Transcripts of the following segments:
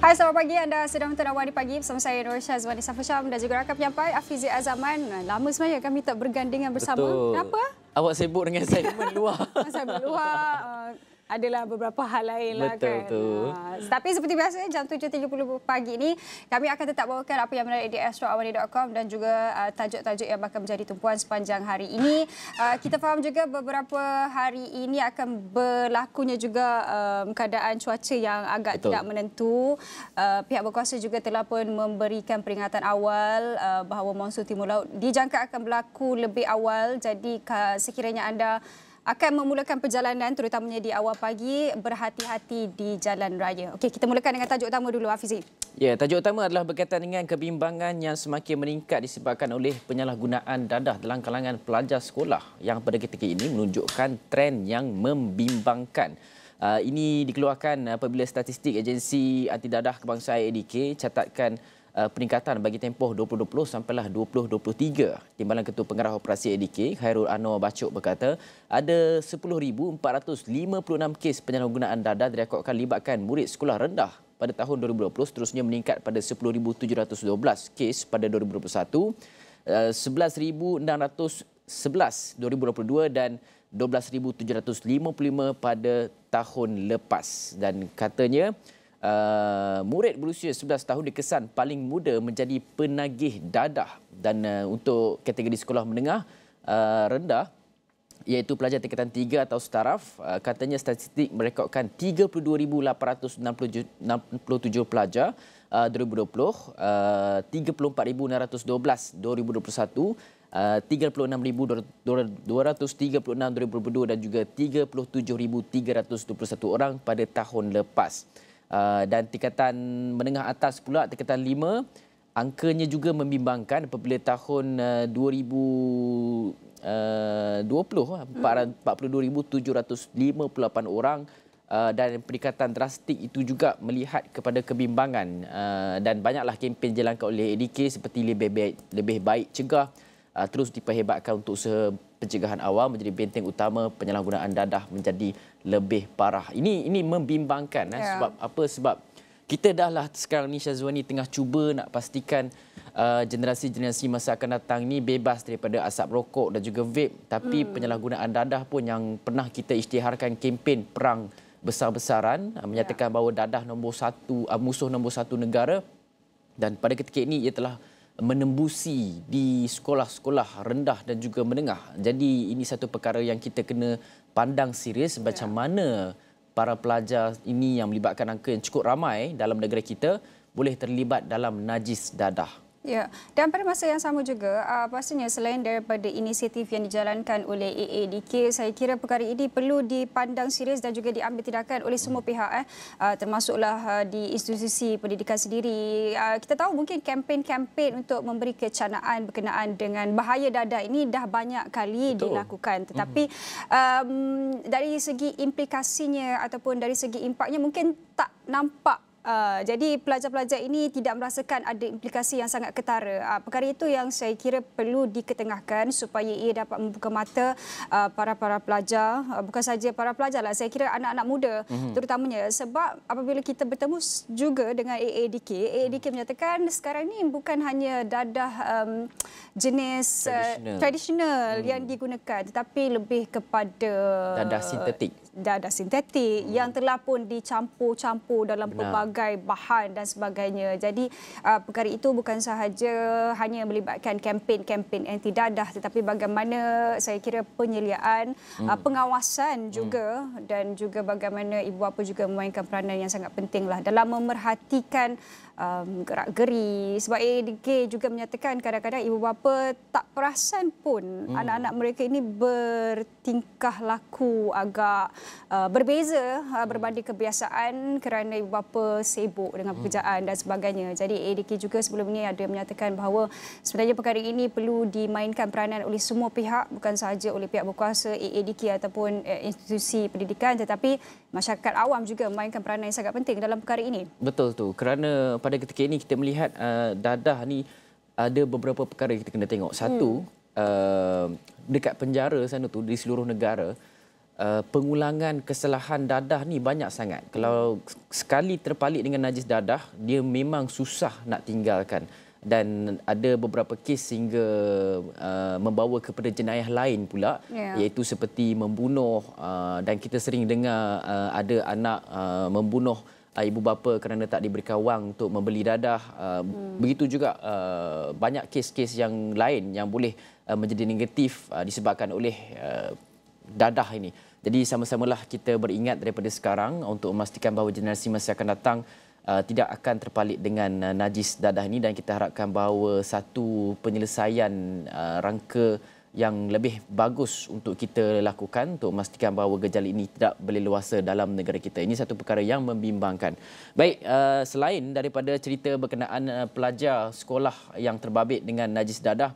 Hai, selamat pagi. Anda sedang menonton Pagi bersama saya Nur Syazwani Safusham dan juga rakan penyampai Afizi Azaman. Lama sebenarnya kami tak bergandingan bersama. Betul. Kenapa? Awak sibuk dengan saya luar. Saya luar. Adalah beberapa hal lain lah Betul kan. tu. Tapi seperti biasa jam 7.30 pagi ini kami akan tetap bawakan apa yang menarik di astroawani.com dan juga tajuk-tajuk yang bakal menjadi tumpuan sepanjang hari ini. Kita faham juga beberapa hari ini akan berlakunya juga keadaan cuaca yang agak tidak menentu. Pihak berkuasa juga telah pun memberikan peringatan awal bahawa monsun timur laut dijangka akan berlaku lebih awal. Jadi sekiranya anda akan memulakan perjalanan terutamanya di awal pagi, berhati-hati di jalan raya. Okey, kita mulakan dengan tajuk utama dulu, Hafizi. Ya, tajuk utama adalah berkaitan dengan kebimbangan yang semakin meningkat disebabkan oleh penyalahgunaan dadah dalam kalangan pelajar sekolah yang pada ketika ini menunjukkan tren yang membimbangkan. Ini dikeluarkan apabila statistik agensi anti dadah kebangsaan ADK catatkan peningkatan bagi tempoh 2020 sampailah 2023. Timbalan Ketua Pengarah Operasi ADK, Khairul Anwar Bacok berkata, ada 10,456 kes penyalahgunaan dadah direkodkan libatkan murid sekolah rendah pada tahun 2020, seterusnya meningkat pada 10,712 kes pada 2021, 11,611 2022 dan 12,755 pada tahun lepas. Dan katanya, murid berusia 11 tahun dikesan paling muda menjadi penagih dadah. Dan untuk kategori sekolah menengah rendah, iaitu pelajar tingkatan 3 atau staraf, katanya statistik merekodkan 32,867 pelajar 2020, 34,612 2021, 36,236 2022 dan juga 37,321 orang pada tahun lepas. Dan tingkatan menengah atas pula, tingkatan 5, angkanya juga membimbangkan apabila tahun 2020 42,758 orang, dan peningkatan drastik itu juga melihat kepada kebimbangan, dan banyaklah kempen dijalankan oleh ADK seperti lebih baik cegah terus diperhebatkan untuk usaha pencegahan awal menjadi benteng utama penyalahgunaan dadah menjadi lebih parah. Ini membimbangkan. Sebab apa? Sebab kita dahlah sekarang ni, Syazwani, tengah cuba nak pastikan generasi-generasi masa akan datang ni bebas daripada asap rokok dan juga vape. Tapi penyalahgunaan dadah pun yang pernah kita isytiharkan kempen perang besar-besaran menyatakan bahawa dadah musuh nombor satu negara, dan pada ketika ini ia telah menembusi di sekolah-sekolah rendah dan juga menengah. Jadi ini satu perkara yang kita kena pandang serius macam mana para pelajar ini yang melibatkan angka yang cukup ramai dalam negara kita boleh terlibat dalam najis dadah. Ya, dan pada masa yang sama juga, pastinya selain daripada inisiatif yang dijalankan oleh AADK, saya kira perkara ini perlu dipandang serius dan juga diambil tindakan oleh semua pihak, termasuklah di institusi pendidikan sendiri. Kita tahu mungkin kempen-kempen untuk memberi kecanaan berkenaan dengan bahaya dadah ini dah banyak kali dilakukan. Tetapi dari segi implikasinya ataupun dari segi impaknya mungkin tak nampak. Jadi pelajar-pelajar ini tidak merasakan ada implikasi yang sangat ketara. Perkara itu yang saya kira perlu diketengahkan supaya ia dapat membuka mata para pelajar. Bukan saja para pelajar lah, saya kira anak-anak muda terutamanya. Sebab apabila kita bertemu juga dengan AADK menyatakan sekarang ini bukan hanya dadah jenis tradisional yang digunakan, tetapi lebih kepada dadah sintetik yang telah pun dicampur-campur dalam pelbagai bahan dan sebagainya. Jadi perkara itu bukan sahaja hanya melibatkan kempen-kempen anti dadah, tetapi bagaimana saya kira penyeliaan, pengawasan juga, dan juga bagaimana ibu bapa juga memainkan peranan yang sangat pentinglah dalam memerhatikan gerak-geri. Sebab AADK juga menyatakan kadang-kadang ibu bapa tak perasan pun anak-anak mereka ini bertingkah laku agak berbeza berbanding kebiasaan kerana ibu bapa sibuk dengan pekerjaan dan sebagainya. Jadi AADK juga sebelum ini ada menyatakan bahawa sebenarnya perkara ini perlu dimainkan peranan oleh semua pihak, bukan sahaja oleh pihak berkuasa AADK ataupun institusi pendidikan, tetapi masyarakat awam juga memainkan peranan yang sangat penting dalam perkara ini. Betul tu. Kerana pada ketika ini kita melihat dadah ni ada beberapa perkara yang kita kena tengok. Satu, dekat penjara sana tu di seluruh negara, pengulangan kesalahan dadah ni banyak sangat. Kalau sekali terpalit dengan najis dadah, dia memang susah nak tinggalkan. Dan ada beberapa kes hingga membawa kepada jenayah lain pula, iaitu seperti membunuh, dan kita sering dengar ada anak membunuh ibu bapa kerana tak diberikan wang untuk membeli dadah. Begitu juga banyak kes-kes yang lain yang boleh menjadi negatif disebabkan oleh dadah ini. Jadi sama-samalah kita beringat daripada sekarang untuk memastikan bahawa generasi masa akan datang tidak akan terpalit dengan najis dadah ini, dan kita harapkan bahawa satu penyelesaian rangka yang lebih bagus untuk kita lakukan untuk memastikan bahawa gejala ini tidak berleluasa dalam negara kita. Ini satu perkara yang membimbangkan. Baik, selain daripada cerita berkenaan pelajar sekolah yang terbabit dengan najis dadah,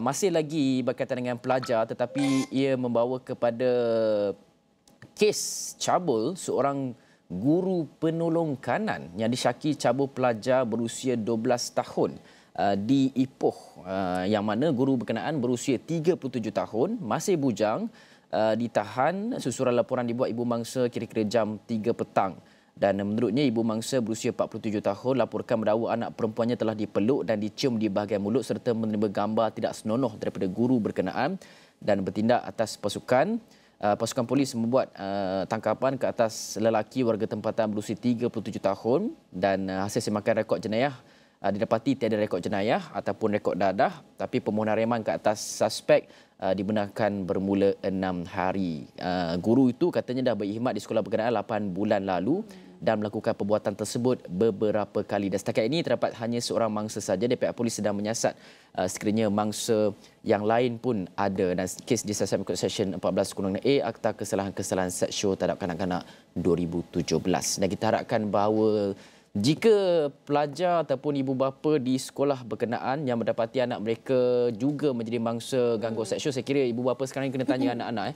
masih lagi berkaitan dengan pelajar, tetapi ia membawa kepada kes cabul seorang guru penolong kanan yang disyaki cabul pelajar berusia 12 tahun di Ipoh, yang mana guru berkenaan berusia 37 tahun, masih bujang, ditahan. Susuran laporan dibuat ibu mangsa kira-kira jam 3 petang. Dan menurutnya, ibu mangsa berusia 47 tahun laporkan bahawa anak perempuannya telah dipeluk dan dicium di bahagian mulut serta menerima gambar tidak senonoh daripada guru berkenaan dan bertindak atas pasukan. Pasukan polis membuat tangkapan ke atas lelaki warga tempatan berusia 37 tahun dan hasil semakan rekod jenayah didapati tiada rekod jenayah ataupun rekod dadah, tapi permohonan reman ke atas suspek dibenarkan bermula 6 hari. Guru itu katanya dah berkhidmat di sekolah berkenaan 8 bulan lalu dan melakukan perbuatan tersebut beberapa kali. Dan setakat ini terdapat hanya seorang mangsa saja. Pihak polis sedang menyiasat sekiranya mangsa yang lain pun ada. Dan kes disiasat mengikut Seksyen 14(a) Akta Kesalahan-Kesalahan Seksual Terhadap Kanak-Kanak 2017. Dan kita harapkan bahawa jika pelajar ataupun ibu bapa di sekolah berkenaan yang mendapati anak mereka juga menjadi mangsa gangguan seksual, saya kira ibu bapa sekarang kena tanya anak-anak.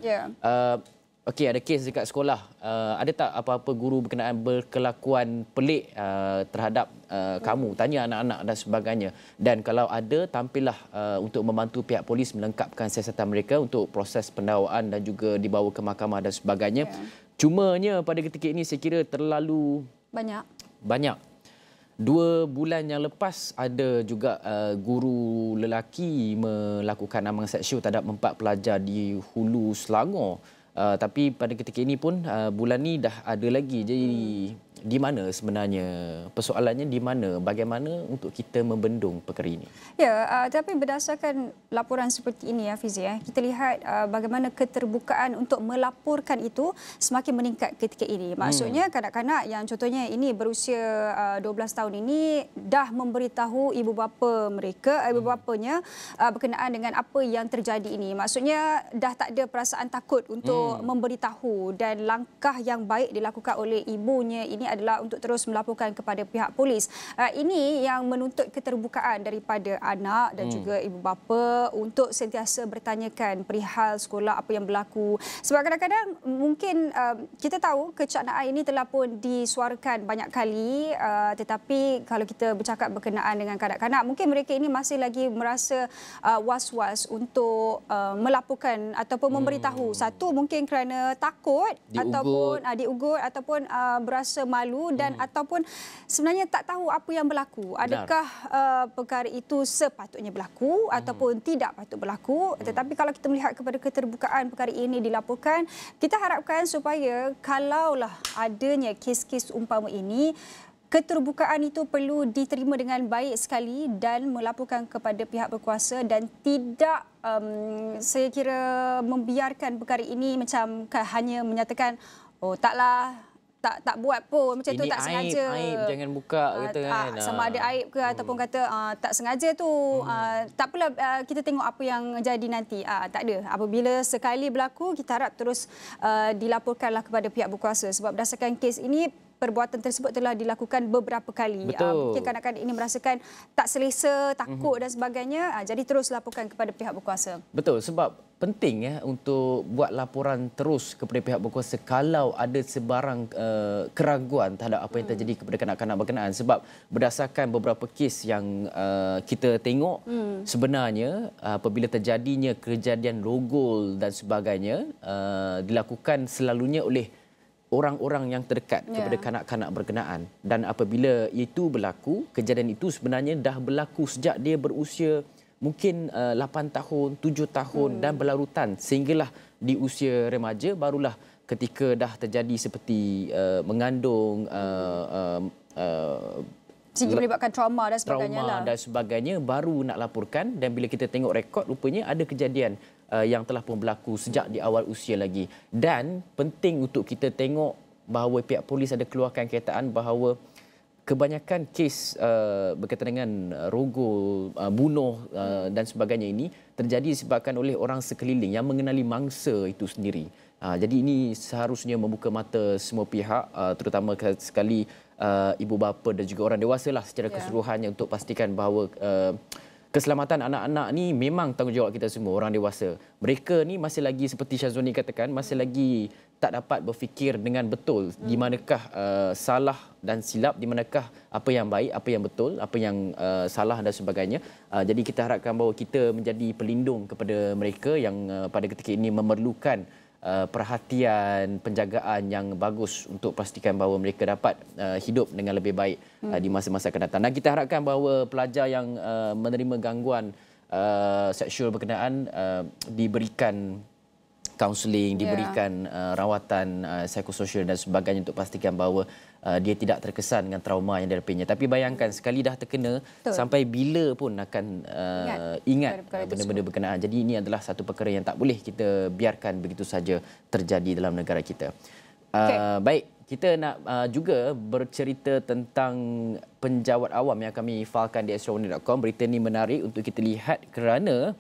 Okey, ada kes dekat sekolah. Ada tak apa-apa guru berkenaan berkelakuan pelik terhadap kamu? Tanya anak-anak dan sebagainya. Dan kalau ada, tampillah untuk membantu pihak polis melengkapkan siasatan mereka untuk proses pendakwaan dan juga dibawa ke mahkamah dan sebagainya. Cumanya pada ketika ini saya kira terlalu banyak. 2 bulan yang lepas ada juga guru lelaki melakukan amal seksual terhadap 4 pelajar di Hulu, Selangor. Tapi pada ketika ini pun bulan ni dah ada lagi. Jadi di mana sebenarnya persoalannya, di mana, bagaimana untuk kita membendung perkara ini? Ya, tapi berdasarkan laporan seperti ini Fizi, kita lihat bagaimana keterbukaan untuk melaporkan itu semakin meningkat ketika ini. Maksudnya kanak-kanak yang contohnya ini berusia 12 tahun ini dah memberitahu ibu bapa mereka, ibu bapanya berkenaan dengan apa yang terjadi ini. Maksudnya dah tak ada perasaan takut untuk memberitahu, dan langkah yang baik dilakukan oleh ibunya ini adalah untuk terus melaporkan kepada pihak polis. Ini yang menuntut keterbukaan daripada anak dan juga ibu bapa untuk sentiasa bertanyakan perihal sekolah apa yang berlaku. Sebab kadang-kadang mungkin kita tahu kecaknaan ini telah pun disuarakan banyak kali, tetapi kalau kita bercakap berkenaan dengan kanak-kanak, mungkin mereka ini masih lagi merasa was-was untuk melaporkan ataupun memberitahu. Satu, mungkin kerana takut ataupun diugut ataupun berasa malu dan ataupun sebenarnya tak tahu apa yang berlaku. Adakah perkara itu sepatutnya berlaku ataupun tidak patut berlaku. Tetapi kalau kita melihat kepada keterbukaan perkara ini dilaporkan, kita harapkan supaya kalaulah adanya kes-kes umpama ini, keterbukaan itu perlu diterima dengan baik sekali dan melaporkan kepada pihak berkuasa dan tidak saya kira membiarkan perkara ini macam hanya menyatakan tak buat pun macam ini tu, tak sengaja. Aib jangan buka kata kan. Sama ada aib ke ataupun kata tak sengaja tu. Tak apalah, kita tengok apa yang jadi nanti. Tak ada. Apabila sekali berlaku, kita harap terus dilaporkanlah kepada pihak berkuasa, sebab berdasarkan kes ini perbuatan tersebut telah dilakukan beberapa kali. Mungkin kanak-kanak ini merasakan tak selesa, takut dan sebagainya. Jadi terus laporkan kepada pihak berkuasa. Betul, sebab penting untuk buat laporan terus kepada pihak berkuasa kalau ada sebarang keraguan terhadap apa yang terjadi kepada kanak-kanak berkenaan, sebab berdasarkan beberapa kes yang kita tengok sebenarnya apabila terjadinya kejadian rogol dan sebagainya dilakukan selalunya oleh orang-orang yang terdekat kepada kanak-kanak berkenaan, dan apabila itu berlaku, kejadian itu sebenarnya dah berlaku sejak dia berusia mungkin 8 tahun, 7 tahun dan berlarutan sehinggalah di usia remaja barulah ketika dah terjadi seperti mengandung sehingga melibatkan trauma dan sebagainya dan sebagainya baru nak laporkan. Dan bila kita tengok rekod, rupanya ada kejadian yang telah pun berlaku sejak di awal usia lagi. Dan penting untuk kita tengok bahawa pihak polis ada keluarkan kenyataan bahawa kebanyakan kes berkaitan dengan rogol, bunuh dan sebagainya ini terjadi disebabkan oleh orang sekeliling yang mengenali mangsa itu sendiri. Jadi ini seharusnya membuka mata semua pihak, terutama sekali ibu bapa dan juga orang dewasa lah secara keseluruhannya, untuk pastikan bahawa keselamatan anak-anak ni memang tanggungjawab kita semua, orang dewasa. Mereka ni masih lagi, seperti Syazwani katakan, masih lagi tak dapat berfikir dengan betul di manakah salah dan silap, di manakah apa yang baik, apa yang betul, apa yang salah dan sebagainya. Jadi kita harapkan bahawa kita menjadi pelindung kepada mereka yang pada ketika ini memerlukan perhatian, penjagaan yang bagus untuk pastikan bahawa mereka dapat hidup dengan lebih baik di masa-masa akan datang. Dan kita harapkan bahawa pelajar yang menerima gangguan seksual berkenaan diberikan kaunseling, diberikan rawatan psikososial dan sebagainya untuk pastikan bahawa dia tidak terkesan dengan trauma yang dihadapinya. Tapi bayangkan sekali dah terkena, sampai bila pun akan ingat benda-benda berkenaan. Jadi ini adalah satu perkara yang tak boleh kita biarkan begitu saja terjadi dalam negara kita. Baik, kita nak juga bercerita tentang penjawat awam yang kami failkan di extraordinary.com. Berita ini menarik untuk kita lihat kerana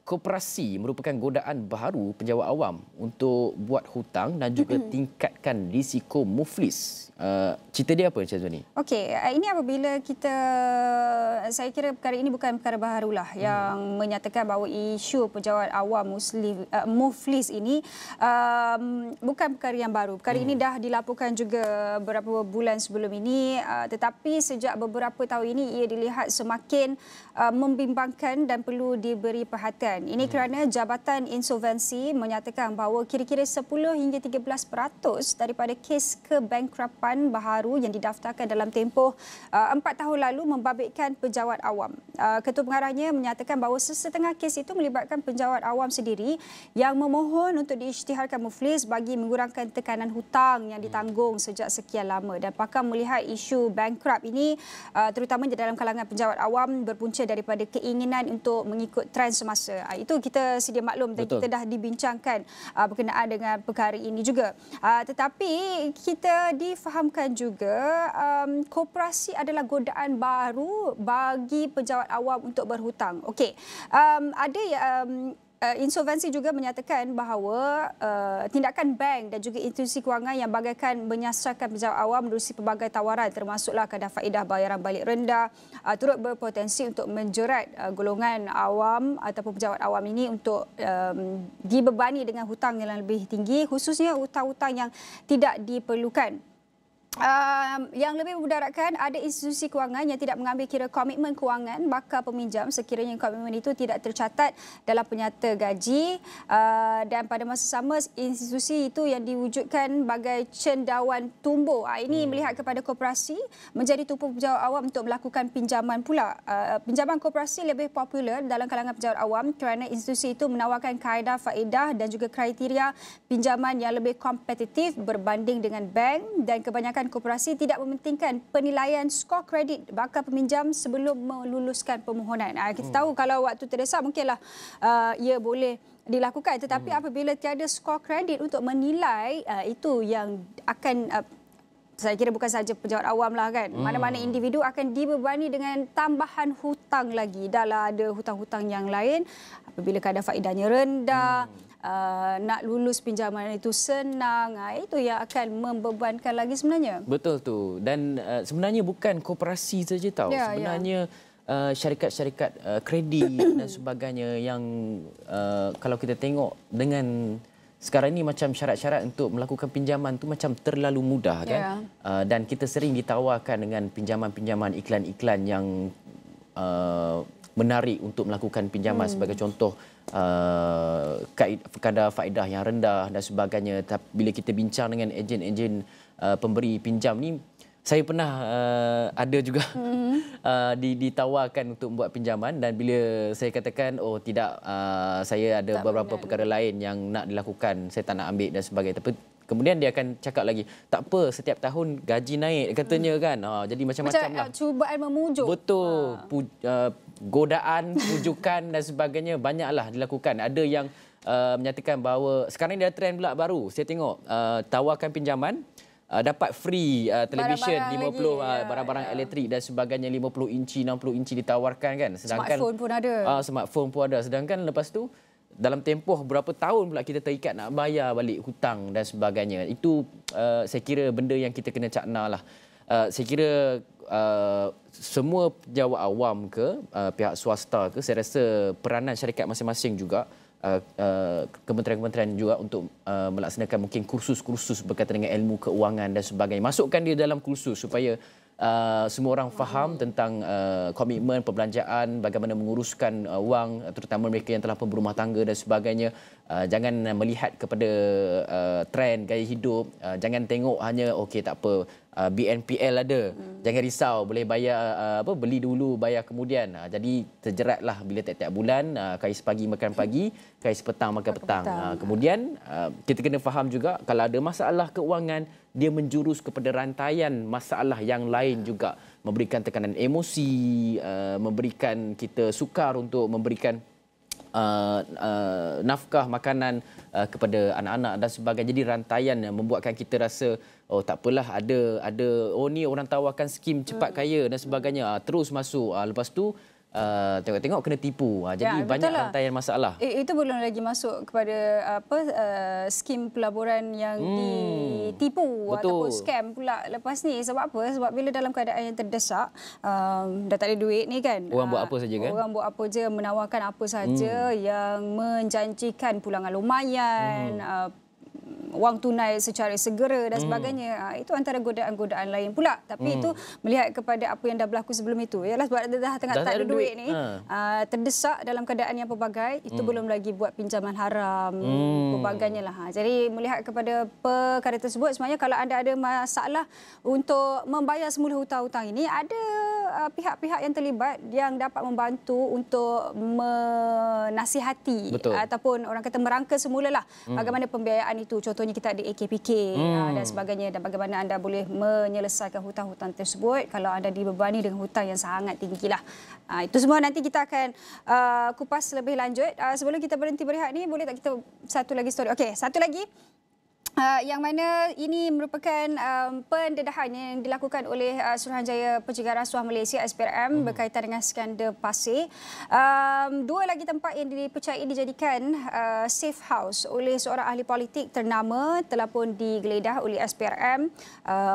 koperasi merupakan godaan baru penjawat awam untuk buat hutang dan juga tingkatkan risiko muflis. Cerita dia apa, Encik Zwani? Okey, ini apabila saya kira perkara ini bukan perkara baharulah yang menyatakan bahawa isu penjawat awam muflis ini bukan perkara yang baru. Perkara ini dah dilaporkan juga beberapa bulan sebelum ini, tetapi sejak beberapa tahun ini ia dilihat semakin membimbangkan dan perlu diberi perhatian. Ini kerana Jabatan Insolvensi menyatakan bahawa kira-kira 10 hingga 13% daripada kes kebankrapan baharu yang didaftarkan dalam tempoh 4 tahun lalu membabitkan penjawat awam. Ketua Pengarahnya menyatakan bahawa sesetengah kes itu melibatkan penjawat awam sendiri yang memohon untuk diisytiharkan muflis bagi mengurangkan tekanan hutang yang ditanggung sejak sekian lama. Dan pakar melihat isu bankrupt ini terutamanya dalam kalangan penjawat awam berpunca daripada keinginan untuk mengikut trend semasa. Itu kita sedia maklum dan kita dah dibincangkan berkenaan dengan perkara ini juga. Tetapi kita difahamkan juga koperasi adalah godaan baru bagi penjawat awam untuk berhutang. Okey, ada insolvensi juga menyatakan bahawa tindakan bank dan juga institusi kewangan yang bagaikan menyasarkan penjawat awam menerusi pelbagai tawaran termasuklah kadar faedah bayaran balik rendah turut berpotensi untuk menjerat golongan awam ataupun penjawat awam ini untuk dibebani dengan hutang yang lebih tinggi, khususnya hutang-hutang yang tidak diperlukan. Yang lebih memudaratkan, ada institusi kewangan yang tidak mengambil kira komitmen kewangan bakal peminjam sekiranya komitmen itu tidak tercatat dalam penyata gaji, dan pada masa sama institusi itu yang diwujudkan bagai cendawan tumbuh. Ini melihat kepada koperasi menjadi tumpu penjawat awam untuk melakukan pinjaman pula. Pinjaman koperasi lebih popular dalam kalangan penjawat awam kerana institusi itu menawarkan kaedah faedah dan juga kriteria pinjaman yang lebih kompetitif berbanding dengan bank, dan kebanyakan koperasi tidak mementingkan penilaian skor kredit bakal peminjam sebelum meluluskan permohonan. Kita tahu kalau waktu terdesak mungkinlah ia boleh dilakukan, tetapi apabila tiada skor kredit untuk menilai, itu yang akan saya kira bukan sahaja penjawat awam lah kan. Mana-mana individu akan dibebani dengan tambahan hutang lagi. Dahlah ada hutang-hutang yang lain apabila kadar faedahnya rendah. Nak lulus pinjaman itu senang, itu yang akan membebankan lagi sebenarnya. Betul tu. Dan sebenarnya bukan koperasi saja tahu. Sebenarnya syarikat-syarikat kredit dan sebagainya yang kalau kita tengok dengan sekarang ni macam syarat-syarat untuk melakukan pinjaman tu macam terlalu mudah kan. Dan kita sering ditawarkan dengan pinjaman-pinjaman iklan-iklan yang menarik untuk melakukan pinjaman sebagai contoh kadar faedah yang rendah dan sebagainya. Tapi bila kita bincang dengan ejen-ejen pemberi pinjam ni, saya pernah ada juga ditawarkan untuk membuat pinjaman dan bila saya katakan oh tidak, saya ada beberapa perkara lain yang nak dilakukan, saya tak nak ambil dan sebagainya. Tapi kemudian dia akan cakap lagi, tak apa, setiap tahun gaji naik katanya kan. Jadi macam-macam lah. Cubaan memujuk. Betul. Godaan, pujukan dan sebagainya banyaklah dilakukan. Ada yang menyatakan bahawa sekarang dia ada trend pula baru. Saya tengok tawarkan pinjaman, dapat free televisyen 50 barang-barang elektrik dan sebagainya 50 inci 60 inci ditawarkan kan. Sedangkan smartphone pun ada. Smartphone pun ada. Sedangkan lepas tu dalam tempoh berapa tahun pula kita terikat nak bayar balik hutang dan sebagainya. Itu saya kira benda yang kita kena cakna lah. Saya kira semua pejabat awam ke pihak swasta ke, saya rasa peranan syarikat masing-masing juga, kementerian-kementerian juga untuk melaksanakan mungkin kursus-kursus berkaitan dengan ilmu keuangan dan sebagainya. Masukkan dia dalam kursus supaya semua orang faham tentang komitmen perbelanjaan, bagaimana menguruskan wang, terutama mereka yang telah pun berumah tangga dan sebagainya. Jangan melihat kepada trend gaya hidup, jangan tengok hanya okey tak apa, BNPL ada, jangan risau, boleh bayar beli dulu bayar kemudian. Jadi terjeratlah bila tiap-tiap bulan, kais pagi makan pagi, kais petang makan petang. Kemudian kita kena faham juga kalau ada masalah keuangan, dia menjurus kepada rantaian masalah yang lain juga, memberikan tekanan emosi, memberikan kita sukar untuk memberikan nafkah makanan kepada anak-anak dan sebagainya. Jadi rantaian yang membuatkan kita rasa oh tak apalah, ada oh ni orang tawarkan skim cepat kaya dan sebagainya, terus masuk, lepas tu tengok-tengok kena tipu. Jadi banyak rantaian masalah. Itu belum lagi masuk kepada skim pelaburan yang ditipu ataupun scam pula lepas ni. Sebab apa? Sebab bila dalam keadaan yang terdesak, dah tak ada duit ni kan. Orang buat apa saja kan? Orang buat apa je, menawarkan apa saja yang menjanjikan pulangan lumayan, wang tunai secara segera dan sebagainya. Itu antara godaan-godaan lain pula. Tapi itu melihat kepada apa yang dah berlaku sebelum itu. Yalah, sebab dah tengah tak ada duit ni, terdesak dalam keadaan yang pelbagai, itu belum lagi buat pinjaman haram, pelbagainya lah. Jadi melihat kepada perkara tersebut, sebenarnya kalau anda ada masalah untuk membayar semula hutang-hutang ini, ada pihak-pihak yang terlibat yang dapat membantu untuk menasihati ataupun orang kata merangka semulalah bagaimana pembiayaan itu. Contohnya kita ada AKPK dan sebagainya, dan bagaimana anda boleh menyelesaikan hutang-hutang tersebut kalau anda dibebani dengan hutang yang sangat tinggilah. Itu semua nanti kita akan kupas lebih lanjut. Sebelum kita berhenti berehat ni, boleh tak kita satu lagi story? Okey, satu lagi. Yang mana ini merupakan pendedahan yang dilakukan oleh Suruhanjaya Pencegahan Rasuah Malaysia SPRM berkaitan dengan skandal Pasir. Dua lagi tempat yang dipercayai dijadikan safe house oleh seorang ahli politik ternama telah pun digeledah oleh SPRM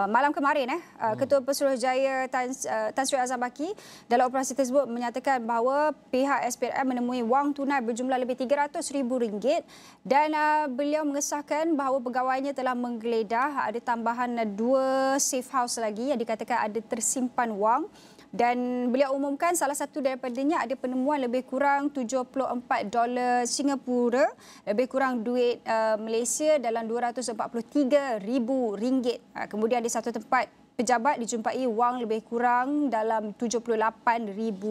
malam kemarin. Ketua Pesuruhjaya Tan Sri Azam Baki dalam operasi tersebut menyatakan bahawa pihak SPRM menemui wang tunai berjumlah lebih RM300,000 dan beliau mengesahkan bahawa pegawai telah menggeledah ada tambahan 2 safe house lagi yang dikatakan ada tersimpan wang, dan beliau umumkan salah satu daripadanya ada penemuan lebih kurang $74 Singapura, lebih kurang duit Malaysia dalam RM243,000. Kemudian di satu tempat pejabat dijumpai wang lebih kurang dalam RM78,000.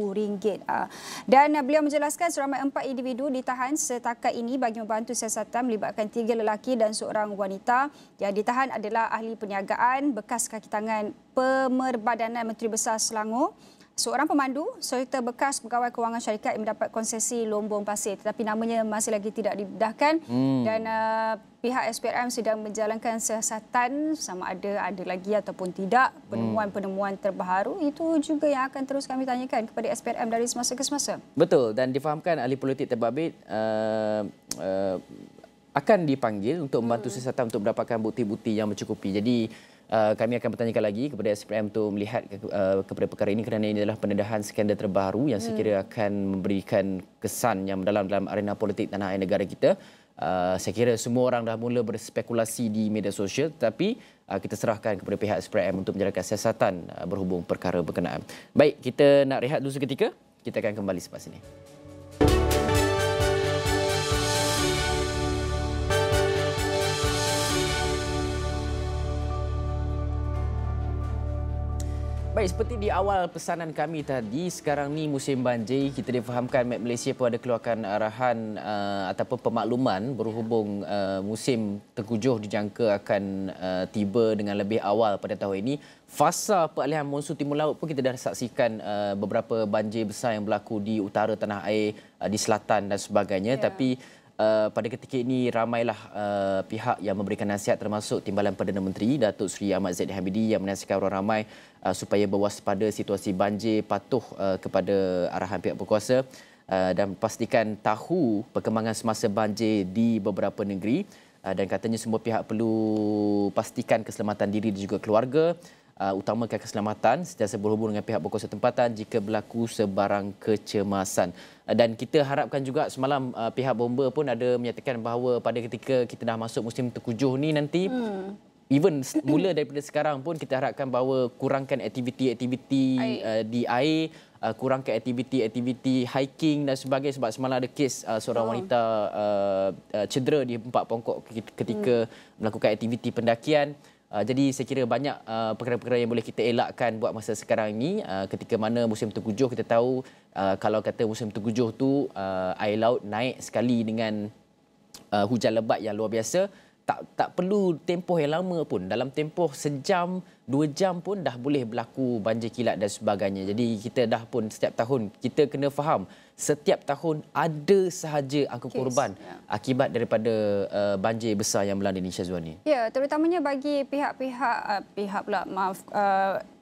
Dan beliau menjelaskan seramai 4 individu ditahan setakat ini bagi membantu siasatan melibatkan 3 lelaki dan seorang wanita. Yang ditahan adalah ahli perniagaan, bekas kaki tangan Pemerbadanan Menteri Besar Selangor, seorang pemandu serta bekas pegawai kewangan syarikat yang mendapat konsesi Lombong Pasir, tetapi namanya masih lagi tidak didedahkan. Dan pihak SPRM sedang menjalankan siasatan sama ada lagi ataupun tidak penemuan-penemuan terbaru. Itu juga yang akan terus kami tanyakan kepada SPRM dari semasa ke semasa. Betul, dan difahamkan ahli politik terbabit akan dipanggil untuk membantu siasatan untuk mendapatkan bukti-bukti yang mencukupi. Jadi Kami akan bertanyakan lagi kepada SPM untuk melihat kepada perkara ini kerana ini adalah pendedahan skandal terbaru yang saya kira akan memberikan kesan yang mendalam dalam arena politik tanah air negara kita. Saya kira semua orang dah mula berspekulasi di media sosial, tetapi kita serahkan kepada pihak SPM untuk menjalankan siasatan berhubung perkara berkenaan. Baik, kita nak rehat dulu seketika. Kita akan kembali selepas ini. Baik, seperti di awal pesanan kami tadi, sekarang ni musim banjir. Kita difahamkan Met Malaysia pun ada keluarkan arahan ataupun pemakluman berhubung musim Tengkujuh dijangka akan tiba dengan lebih awal pada tahun ini. Fasa peralihan monsun timur laut pun kita dah saksikan beberapa banjir besar yang berlaku di utara tanah air, di selatan dan sebagainya. Tapi pada ketika ini ramailah pihak yang memberikan nasihat termasuk Timbalan Perdana Menteri Datuk Seri Ahmad Zaidy Hamidi yang menasihatkan orang ramai supaya berwaspada situasi banjir, patuh kepada arahan pihak berkuasa dan pastikan tahu perkembangan semasa banjir di beberapa negeri dan katanya semua pihak perlu pastikan keselamatan diri dan juga keluarga, utamakan keselamatan sentiasa berhubung dengan pihak berkuasa tempatan jika berlaku sebarang kecemasan. Dan kita harapkan juga semalam pihak bomba pun ada menyatakan bahawa pada ketika kita dah masuk musim Tengkujuh ni nanti, even mula daripada sekarang pun kita harapkan bahawa kurangkan aktiviti-aktiviti di air, kurangkan aktiviti-aktiviti hiking dan sebagainya, sebab semalam ada kes seorang wanita cedera di Empat Pongkok ketika melakukan aktiviti pendakian. Jadi saya kira banyak perkara-perkara yang boleh kita elakkan buat masa sekarang ini. Ketika mana musim Tengkujuh kita tahu kalau kata musim Tengkujuh tu air laut naik sekali dengan hujan lebat yang luar biasa. Tak perlu tempoh yang lama pun. Dalam tempoh sejam, 2 jam pun dah boleh berlaku banjir kilat dan sebagainya. Jadi kita dah pun setiap tahun kita kena faham setiap tahun ada sahaja angka korban akibat daripada banjir besar yang melanda Indonesia Zuan ni. Ya, terutamanya bagi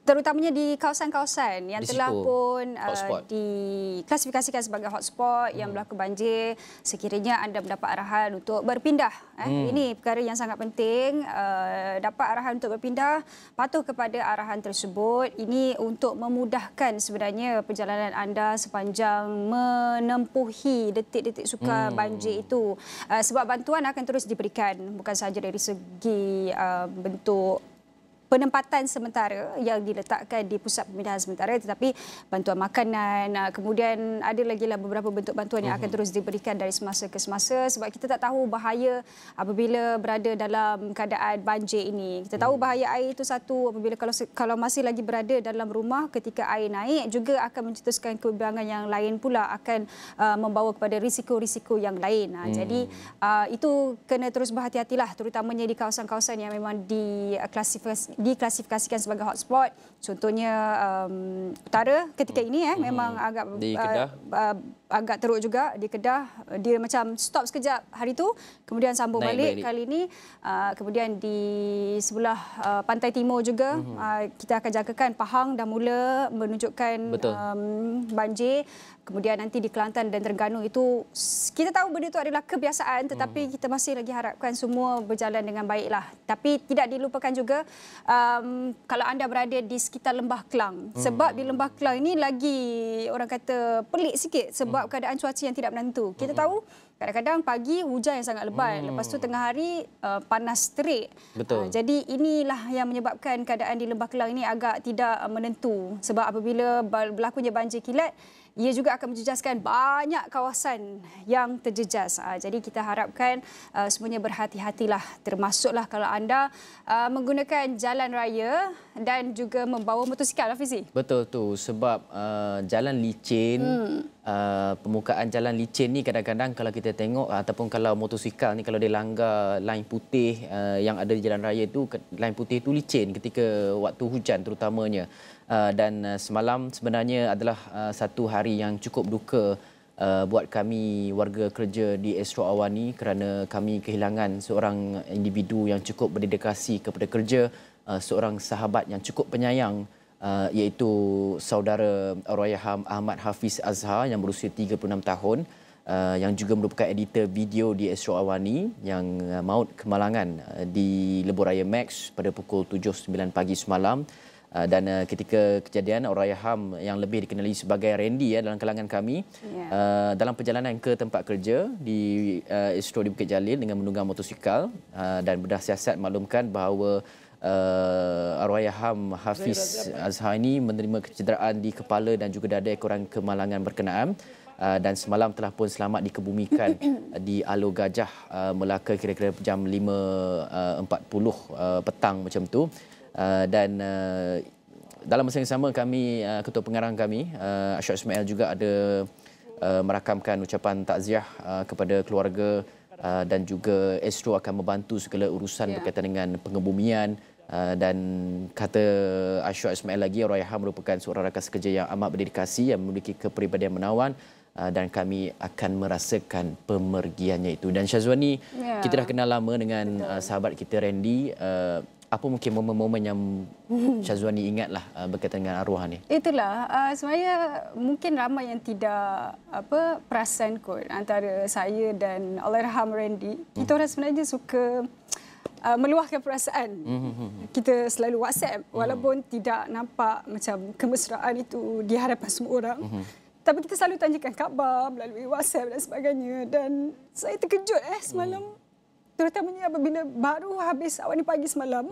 terutamanya di kawasan-kawasan yang telah pun diklasifikasikan sebagai hotspot yang berlaku banjir, sekiranya anda mendapat arahan untuk berpindah. Ini perkara yang sangat penting, dapat arahan untuk berpindah, patuh kepada arahan tersebut. Ini untuk memudahkan sebenarnya perjalanan anda sepanjang menempuhi detik-detik sukar banjir itu. Sebab bantuan akan terus diberikan, bukan sahaja dari segi bentuk penempatan sementara yang diletakkan di pusat pemindahan sementara, tetapi bantuan makanan, kemudian ada lagi beberapa bentuk bantuan yang akan terus diberikan dari semasa ke semasa, sebab kita tak tahu bahaya apabila berada dalam keadaan banjir ini. Kita tahu bahaya air itu satu, apabila kalau masih lagi berada dalam rumah ketika air naik, juga akan mencetuskan kebimbangan yang lain pula, akan membawa kepada risiko-risiko yang lain. Jadi itu kena terus berhati-hatilah, terutamanya di kawasan-kawasan yang memang diklasifikasikan sebagai hotspot. Contohnya utara ketika ini memang agak di Kedah, agak teruk juga di Kedah. Dia macam stop sekejap hari tu, kemudian sambung balik kali ini. Kemudian di sebelah pantai timur juga kita akan jangkakan Pahang dah mula menunjukkan banjir. Kemudian nanti di Kelantan dan Terengganu itu kita tahu benda itu adalah kebiasaan, tetapi kita masih lagi harapkan semua berjalan dengan baiklah. Tapi tidak dilupakan juga kalau anda berada di sekitar Lembah Kelang, sebab di Lembah Kelang ini lagi orang kata pelik sikit sebab keadaan cuaca yang tidak menentu. Kita tahu kadang-kadang pagi hujan yang sangat lebat, lepas tu tengah hari panas terik. Jadi inilah yang menyebabkan keadaan di Lembah Kelang ini agak tidak menentu, sebab apabila berlakunya banjir kilat, ia juga akan menjejaskan banyak kawasan yang terjejas. Jadi kita harapkan semuanya berhati-hatilah, termasuklah kalau anda menggunakan jalan raya dan juga membawa motosikal, Hafizi. Betul tu, sebab jalan licin, permukaan jalan licin ni kadang-kadang kalau kita tengok ataupun kalau motosikal ni kalau dia langgar lain putih yang ada di jalan raya tu, lain putih tu licin ketika waktu hujan terutamanya. Dan semalam sebenarnya adalah satu hari yang cukup duka buat kami warga kerja di Astro Awani kerana kami kehilangan seorang individu yang cukup berdedikasi kepada kerja, seorang sahabat yang cukup penyayang, iaitu saudara Allahyarham Ahmad Hafiz Azhar yang berusia 36 tahun. yang juga merupakan editor video di Astro Awani yang maut kemalangan di Lebuhraya Max pada pukul 7.09 pagi semalam. Dan ketika kejadian, Allahyarham yang lebih dikenali sebagai Randy dalam kalangan kami dalam perjalanan ke tempat kerja di Astro di Bukit Jalil dengan menunggang motosikal, dan bedah siasat maklumkan bahawa Allahyarham Hafiz Azhar ini menerima kecederaan di kepala dan juga dada ekoran kemalangan berkenaan. Dan semalam telah pun selamat dikebumikan di Alor Gajah Melaka kira-kira jam 5.40 petang macam tu. Dan dalam masa yang sama kami, Ketua Pengarang kami Ashok Ismail juga ada merakamkan ucapan takziah kepada keluarga, dan juga Astro akan membantu segala urusan berkaitan dengan pengebumian. Dan kata Ashok Ismail lagi, Allahyarham merupakan seorang rakan sekerja yang amat berdedikasi, yang memiliki kepribadian menawan, dan kami akan merasakan pemergiannya itu. Dan Syazwani, kita dah kenal lama dengan sahabat kita Randy. Apa mungkin momen-momen yang Syazwani ingatlah berkaitan dengan arwah ni? Itulah, sebenarnya mungkin ramai yang tidak perasan kot antara saya dan Allahyarham Randy. Kita orang sebenarnya suka meluahkan perasaan. Kita selalu WhatsApp walaupun tidak nampak macam kemesraan itu di hadapan semua orang. Tapi kita selalu tanyakan khabar melalui WhatsApp dan sebagainya. Dan saya terkejut semalam. Terutamanya apabila baru habis Awani Pagi semalam.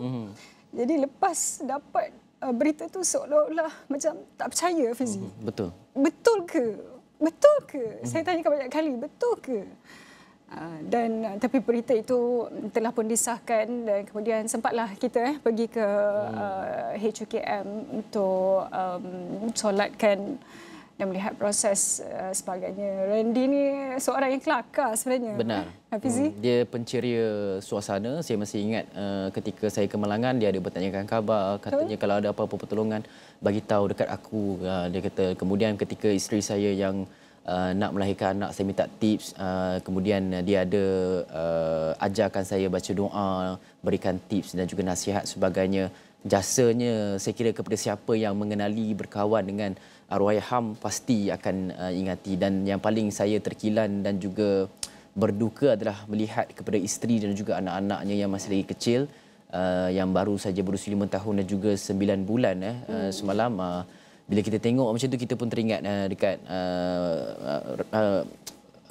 Jadi lepas dapat berita tu seolah-olah macam tak percaya, Fizi. Betul. Betul ke? Betul ke? Saya tanyakan banyak kali, betul ke? Dan tapi berita itu telah pun disahkan, dan kemudian sempatlah kita pergi ke HUKM untuk solatkan dan melihat proses sebagainya. Randy ni seorang yang kelakar sebenarnya. Benar. Hafizi? Dia penceria suasana. Saya masih ingat ketika saya ke Malangan, dia ada bertanyakan khabar. Katanya kalau ada apa-apa pertolongan, bagi tahu dekat aku. Dia kata, kemudian ketika isteri saya yang nak melahirkan anak, saya minta tips. Kemudian dia ada ajarkan saya baca doa, berikan tips dan juga nasihat sebagainya. Jasanya saya kira kepada siapa yang mengenali, berkawan dengan Allahyarham pasti akan ingati. Dan yang paling saya terkilan dan juga berduka adalah melihat kepada isteri dan juga anak-anaknya yang masih lagi kecil, yang baru saja berusia 5 tahun dan juga 9 bulan. Semalam bila kita tengok macam tu, kita pun teringat dekat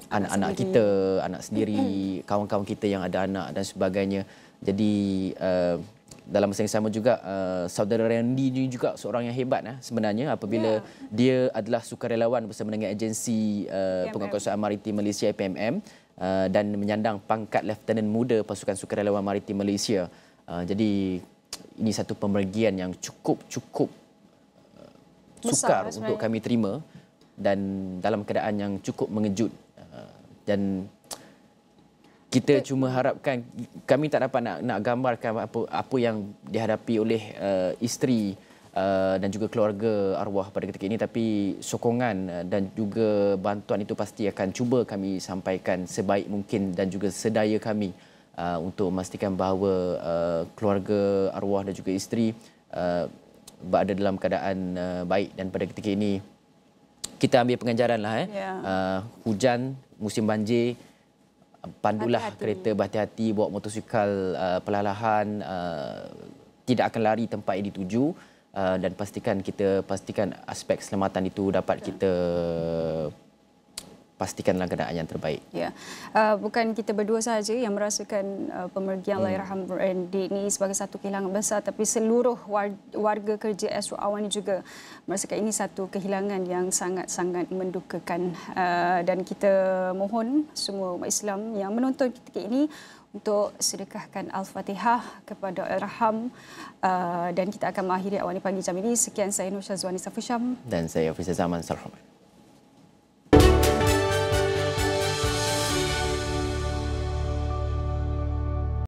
anak-anak kita, anak sendiri, kawan-kawan kita yang ada anak dan sebagainya. Jadi dalam masa yang sama juga, saudara Randy ini juga seorang yang hebat sebenarnya, apabila dia adalah sukarelawan bersama dengan agensi Penguatkuasaan Maritim Malaysia PMM, dan menyandang pangkat Lieutenant Muda Pasukan Sukarelawan Maritim Malaysia. Jadi ini satu pemergian yang cukup sukar untuk kami terima, dan dalam keadaan yang cukup mengejut. Dan kita cuma harapkan, kami tak dapat nak gambarkan apa yang dihadapi oleh isteri dan juga keluarga arwah pada ketika ini, tapi sokongan dan juga bantuan itu pasti akan cuba kami sampaikan sebaik mungkin dan juga sedaya kami untuk memastikan bahawa keluarga arwah dan juga isteri berada dalam keadaan baik. Dan pada ketika ini kita ambil pengajaran lah. Hujan, musim banjir, pandulah kereta berhati-hati, bawa motosikal perlahan-lahan, tidak akan lari tempat yang dituju, dan pastikan aspek keselamatan itu dapat kita pastikan dalam keadaan yang terbaik. Bukan kita berdua sahaja yang merasakan pemergian Allahyarham Randy ini sebagai satu kehilangan besar, tapi seluruh warga kerja Astro Awani juga merasakan ini satu kehilangan yang sangat-sangat mendukakan. Dan kita mohon semua umat Islam yang menonton ketika ini untuk sedekahkan Al-Fatihah kepada Allahyarham, dan kita akan mengakhiri Awani Pagi jam ini. Sekian, saya Nur Syazwani Safusham. Dan saya Hafiz Zaman Sarhaman.